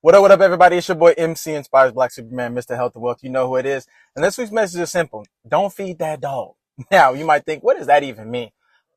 What up, everybody? It's your boy MC Inspires Black Superman, Mr. Health and Wealth. You know who it is. And this week's message is simple. Don't feed that dog. Now, you might think, what does that even mean?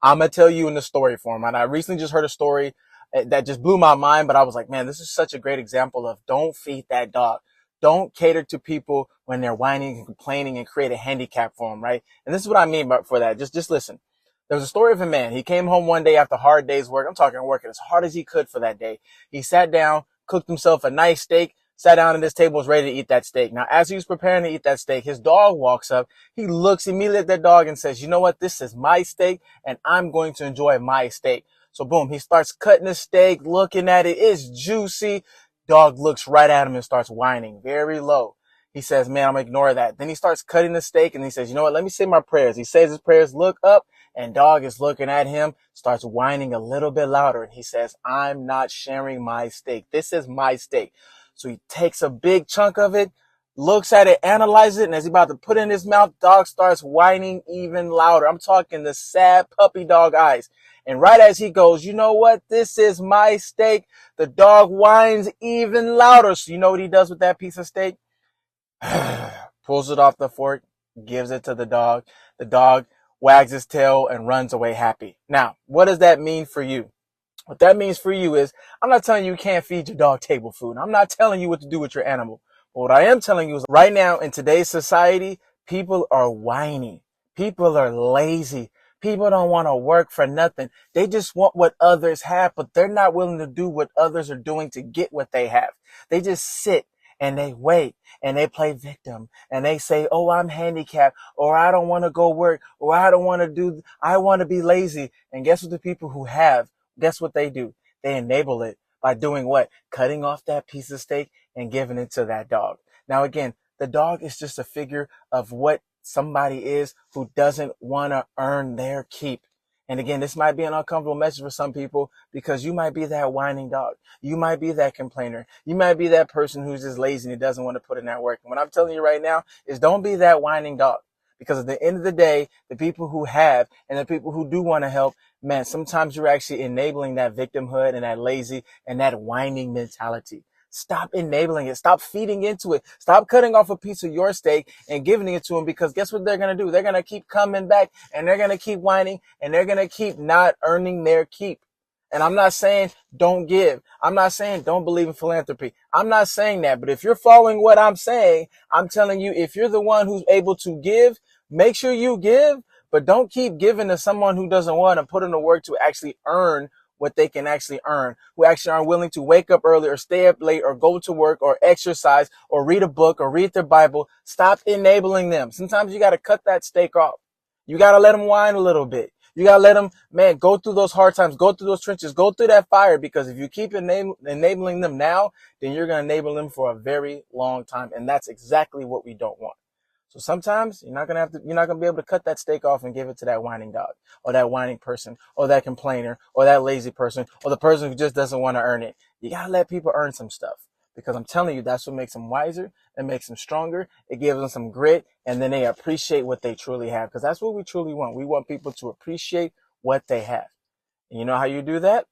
I'm going to tell you in the story form. And I recently just heard a story that just blew my mind, but I was like, man, this is such a great example of don't feed that dog. Don't cater to people when they're whining and complaining and create a handicap for them, right? And this is what I mean for that. Just listen. There was a story of a man. He came home one day after a hard day's work. I'm talking working as hard as he could for that day. He sat down, cooked himself a nice steak, sat down at his table, was ready to eat that steak. Now, as he was preparing to eat that steak, his dog walks up. He looks immediately at that dog and says, you know what? This is my steak and I'm going to enjoy my steak. So boom, he starts cutting the steak, looking at it. It's juicy. Dog looks right at him and starts whining very low. He says, man, I'm going to ignore that. Then he starts cutting the steak and he says, you know what? Let me say my prayers. He says his prayers, look up, and dog is looking at him, starts whining a little bit louder. And he says, I'm not sharing my steak. This is my steak. So he takes a big chunk of it, looks at it, analyzes it, and as he's about to put it in his mouth, dog starts whining even louder. I'm talking the sad puppy dog eyes. And right as he goes, you know what? This is my steak. The dog whines even louder. So you know what he does with that piece of steak? Pulls it off the fork, gives it to the dog. The dog wags his tail and runs away happy. Now, what does that mean for you? What that means for you is, I'm not telling you you can't feed your dog table food. I'm not telling you what to do with your animal. But what I am telling you is right now in today's society, people are whiny. People are lazy. People don't want to work for nothing. They just want what others have, but they're not willing to do what others are doing to get what they have. They just sit and they wait and they play victim and they say, oh, I'm handicapped, or I don't want to go work, or I don't want to I want to be lazy. And guess what the people who have, guess what they do? They enable it by doing what? Cutting off that piece of steak and giving it to that dog. Now, again, the dog is just a figure of what somebody is who doesn't want to earn their keep. And again, this might be an uncomfortable message for some people because you might be that whining dog. You might be that complainer. You might be that person who's just lazy and doesn't want to put in that work. And what I'm telling you right now is don't be that whining dog. Because at the end of the day, the people who have and the people who do want to help, man, sometimes you're actually enabling that victimhood and that lazy and that whining mentality. Stop enabling it. Stop feeding into it. Stop cutting off a piece of your steak and giving it to them, because guess what they're going to do? They're going to keep coming back and they're going to keep whining and they're going to keep not earning their keep. And I'm not saying don't give. I'm not saying don't believe in philanthropy. I'm not saying that. But if you're following what I'm saying, I'm telling you, if you're the one who's able to give, make sure you give, but don't keep giving to someone who doesn't want to put in the work to actually earn what they can actually earn, who actually aren't willing to wake up early or stay up late or go to work or exercise or read a book or read their Bible. Stop enabling them. Sometimes you got to cut that steak off. You got to let them whine a little bit. You got to let them, man, go through those hard times, go through those trenches, go through that fire, because if you keep enabling them now, then you're going to enable them for a very long time. And that's exactly what we don't want. So sometimes you're not going to be able to cut that steak off and give it to that whining dog or that whining person or that complainer or that lazy person or the person who just doesn't want to earn it. You got to let people earn some stuff, because I'm telling you, that's what makes them wiser. It makes them stronger. It gives them some grit, and then they appreciate what they truly have, because that's what we truly want. We want people to appreciate what they have. And you know how you do that?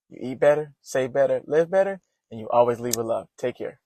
You eat better, save better, live better, and you always leave with love. Take care.